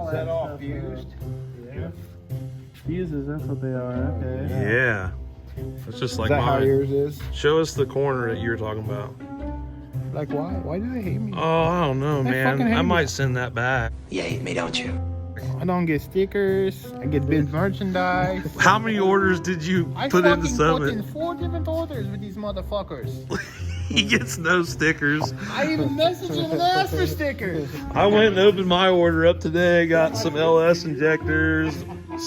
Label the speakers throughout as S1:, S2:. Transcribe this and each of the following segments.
S1: Is that all fused?
S2: Yeah. Fuses, that's what they are. Okay.
S3: Yeah. It's just like
S1: Is that how
S3: mine.
S1: yours is?
S3: Show us the corner that you were talking about.
S1: Like why? Why do they hate me?
S3: Oh, I don't know,
S1: They
S3: man.
S1: fucking hate
S3: I
S1: me.
S3: might send that back.
S4: You hate me, don't you?
S1: I don't get stickers. I get big merchandise.
S3: How many orders did you
S1: I
S3: put into
S1: fucking put in
S3: Summit?
S1: 4 different orders with these motherfuckers.
S3: He gets no stickers.
S1: I even messaged him and asked for stickers.
S3: I went and opened my order up today. Got some LS injectors,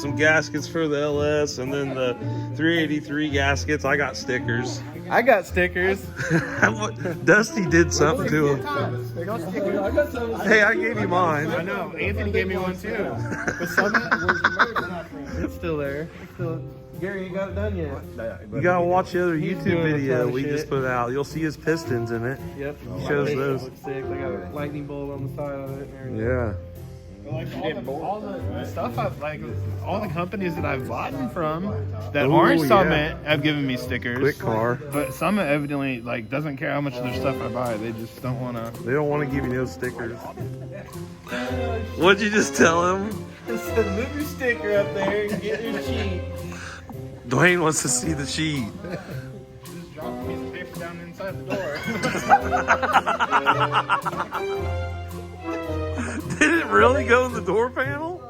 S3: some gaskets for the LS, and then the 383 gaskets. I got stickers.
S2: I got stickers.
S3: Dusty did something to him. Hey, I gave you mine.
S2: I know. Anthony gave me one too. But Summit, where's the merch? It's still there. It's still. Gary ain't got it done yet.
S3: You gotta watch the other
S2: He's
S3: YouTube
S2: doing a
S3: video
S2: ton of
S3: we
S2: shit.
S3: just put out. You'll see his pistons in it.
S2: Yep.
S3: Shows those.
S2: Looks sick. They got a lightning bolt on the side of it and everything.
S3: Yeah.
S2: Like all the stuff I've like, all the companies that I've bought from that
S3: Ooh,
S2: aren't
S3: yeah.
S2: Summit have given me stickers.
S3: Quick car.
S2: But Summit evidently like doesn't care how much of their stuff I buy. They just don't want to.
S3: They don't want to give you no stickers. What'd you just tell him?
S2: Just move your sticker up there and get your sheet.
S3: Dwayne wants to see the sheet.
S2: Just drop a piece of paper down inside the door.
S3: Did it really go in the door panel?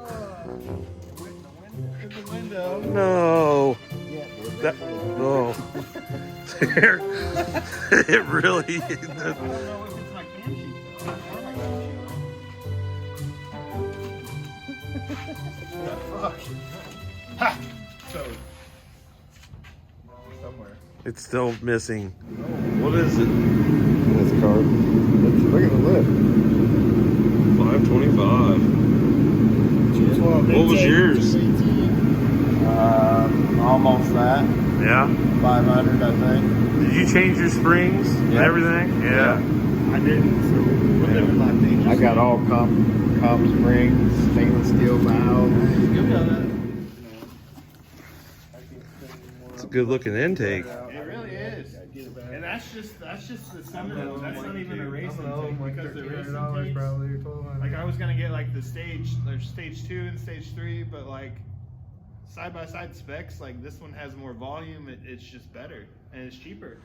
S2: In the window.
S3: No. That, no. It really.
S2: I don't know if it's my can sheet though. Fuck. Ha! So somewhere.
S3: It's still missing. What is it?
S1: This car. Look at the lip.
S3: 525. What was yours?
S1: Almost that.
S3: Yeah.
S1: 500, I think.
S3: Did you change your springs and
S1: Yeah.
S3: everything? Yeah.
S2: I didn't. So what they were like dangerous.
S1: I got all comp springs, stainless steel valves.
S2: You'll know that.
S3: It's a good looking intake.
S2: It really is. And that's just the Summit. That's not even a racing thing because the racing takes,
S1: probably, or 1200.
S2: like I was gonna get like the stage. There's stage 2 and stage 3, but like side by side specs, like this one has more volume. It's just better and it's cheaper.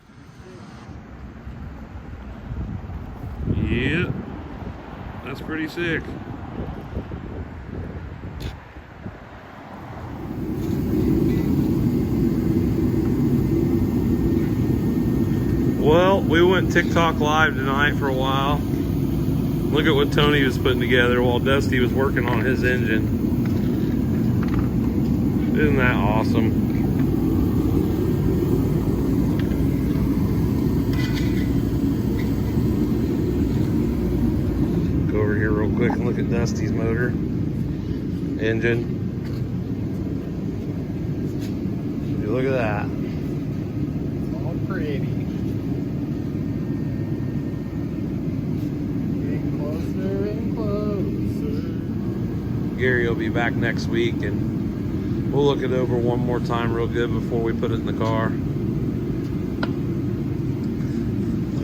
S3: Yeah. That's pretty sick. Well, we went TikTok live tonight for a while. Look at what Tony was putting together while Dusty was working on his engine. Isn't that awesome? Go over here real quick and look at Dusty's motor. Engine. Look at that.
S2: All pretty. Getting closer and closer.
S3: Gary will be back next week and we'll look it over one more time real good before we put it in the car.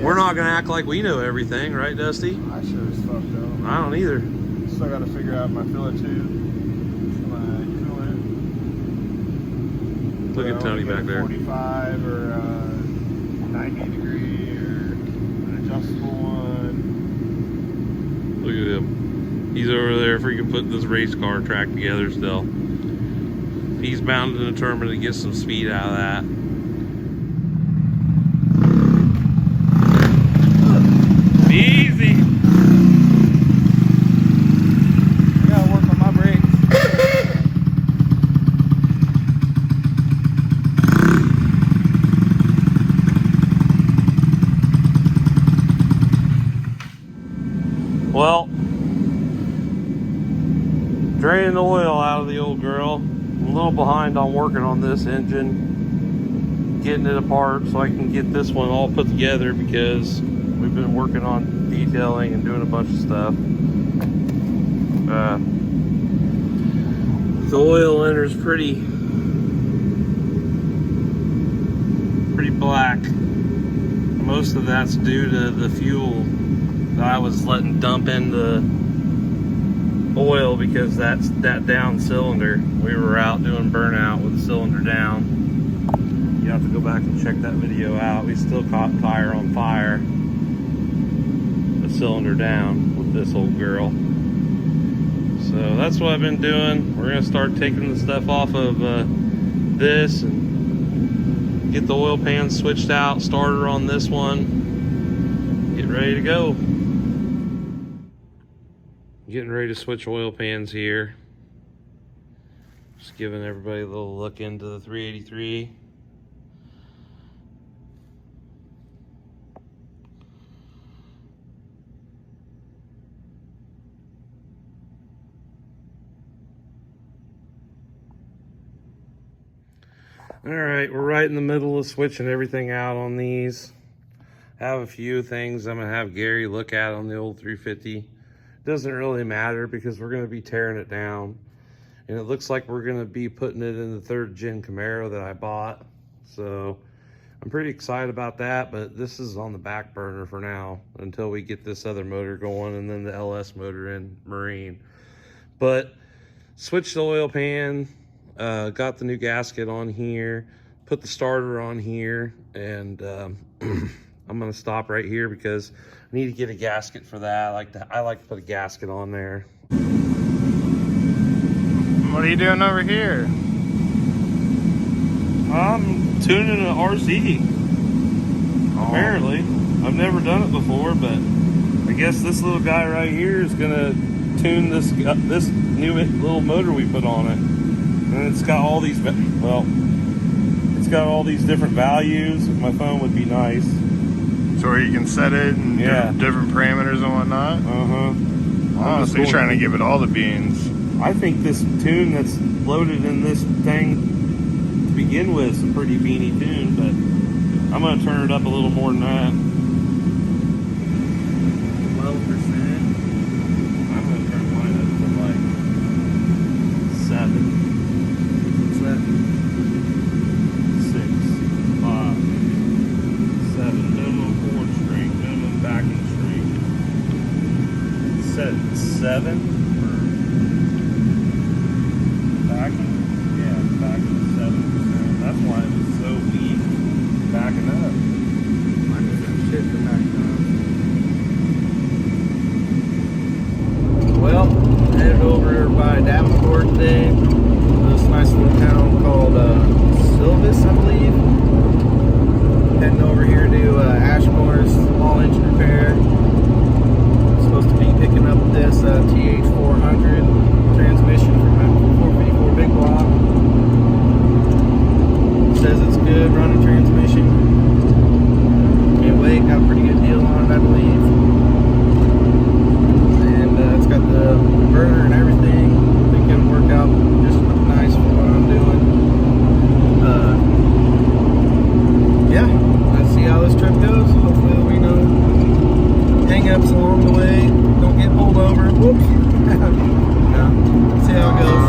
S3: We're not gonna act like we know everything, right, Dusty?
S2: I sure as fuck don't.
S3: I don't either.
S2: Still gotta figure out my filler tube. My coolant.
S3: Look at Tony back there.
S2: 45 or 90 degree or an adjustable one.
S3: Look at him. He's over there freaking putting this race car track together still. He's bound and determined to get some speed out of that. Easy.
S2: I gotta work on my brakes.
S3: Well, draining the oil out of the old girl. I'm a little behind on working on this engine, getting it apart so I can get this one all put together because we've been working on detailing and doing a bunch of stuff. The oil enters pretty black. Most of that's due to the fuel that I was letting dump into oil because that's that down cylinder. We were out doing burnout with the cylinder down. You have to go back and check that video out. We still caught tire on fire, the cylinder down with this old girl. So that's what I've been doing. We're gonna start taking the stuff off of this and get the oil pan switched out, starter on this one, get ready to go. Getting ready to switch oil pans here. Just giving everybody a little look into the 383. All right, we're right in the middle of switching everything out on these. I have a few things I'm gonna have Gary look at on the old 350. Doesn't really matter because we're gonna be tearing it down. And it looks like we're gonna be putting it in the 3rd gen Camaro that I bought. So I'm pretty excited about that, but this is on the back burner for now until we get this other motor going and then the LS motor in Marine. But switched the oil pan, got the new gasket on here, put the starter on here, and I'm gonna stop right here because I need to get a gasket for that. I like to put a gasket on there.
S2: What are you doing over here?
S3: I'm tuning an RC. Apparently, I've never done it before, but I guess this little guy right here is gonna tune this new little motor we put on it. And it's got all these, well, it's got all these different values. If my phone would be nice.
S2: So where you can set it and different parameters and whatnot? Oh, so you're trying to give it all the beans.
S3: I think this tune that's loaded in this thing to begin with is a pretty beanie tune, but I'm going to turn it up a little more than that. 12%. I'm going to turn mine up to like 7. What's that? 6, 5, 7. Minimum forward strength, minimum backing strength. Set 7 for backing. Yeah, backing 7%. That's why it was so weak backing up.
S1: I did that shit for backing up. Well, headed over by Davenport today. This nice little town called Silvis, I believe. Heading over here to Ashmore's small engine repair. Supposed to be picking up this TH400 transmission from 454 Big Block. Says it's good running transmission. Can't wait, got a pretty good deal on it, I believe. And it's got the inverter and everything. I think it'll work out just nice for what I'm doing. Yeah, let's see how this trip goes. Hopefully there'll be no hang-ups along the way. Don't get pulled over. Whoops. No, let's see how it goes.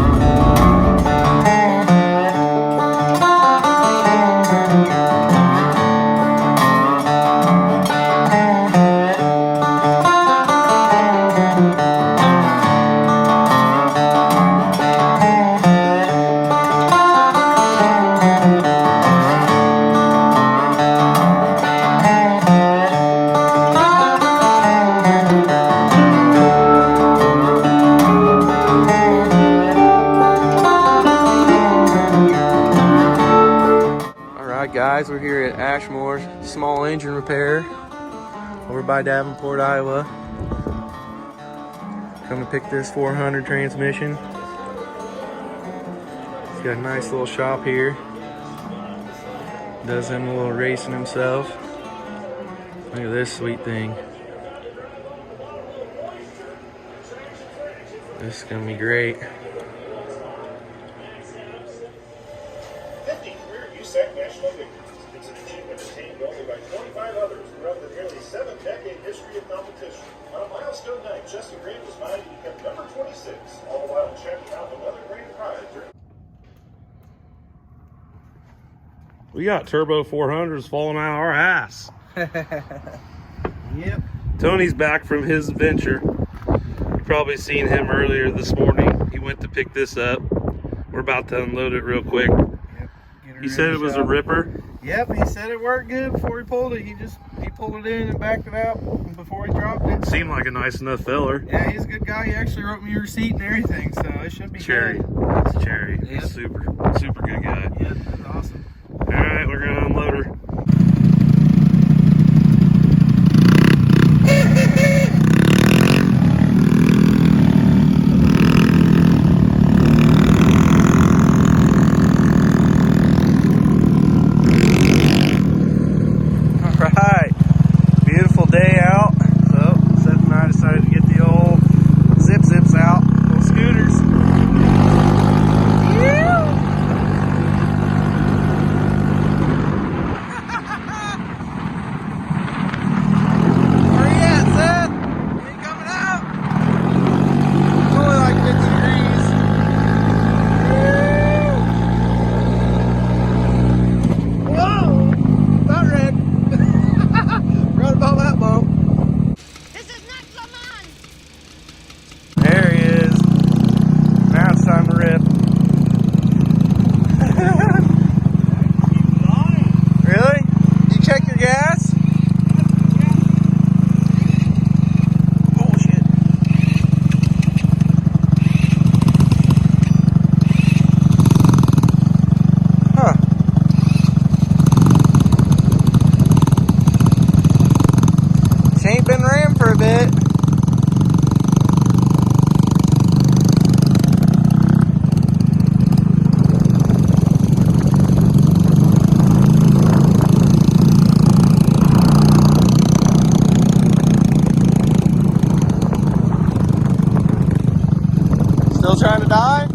S1: Guys, we're here at Ashmore small engine repair over by Davenport, Iowa. Come to pick this 400 transmission. He's got a nice little shop here. Does him a little racing himself. Look at this sweet thing. This is gonna be great.
S4: National victories. It's an achievement attained only by 25 others throughout the nearly 7-decade history of competition. On a milestone night, Jesse Green was mighty to become number 26, all the while checking out another Grand Prix.
S3: We got turbo 400s falling out of our ass.
S1: Yep.
S3: Tony's back from his adventure. You've probably seen him earlier this morning. He went to pick this up. We're about to unload it real quick. He said it was a ripper.
S1: Yep, he said it worked good before he pulled it. He pulled it in and backed it out before he dropped it.
S3: Seemed like a nice enough feller.
S1: Yeah, he's a good guy. He actually wrote me a receipt and everything, so it should be
S3: Cherry.
S1: good.
S3: It's Cherry.
S1: Yep.
S3: He's super good guy.
S1: Yep, that's awesome.
S3: All right, we're gonna unload her. All right, beautiful day out. So Seth and I decided to get the old zips out, little scooters. Where you at, Seth? You ain't coming out? It's only like 50 degrees. Whoa! About red. Right above that bump.
S5: This is not Le Mans.
S3: There he is. Now it's time to rip. Really? You check your gas? Bullshit. Huh. She ain't been ran for a bit. Still trying to die?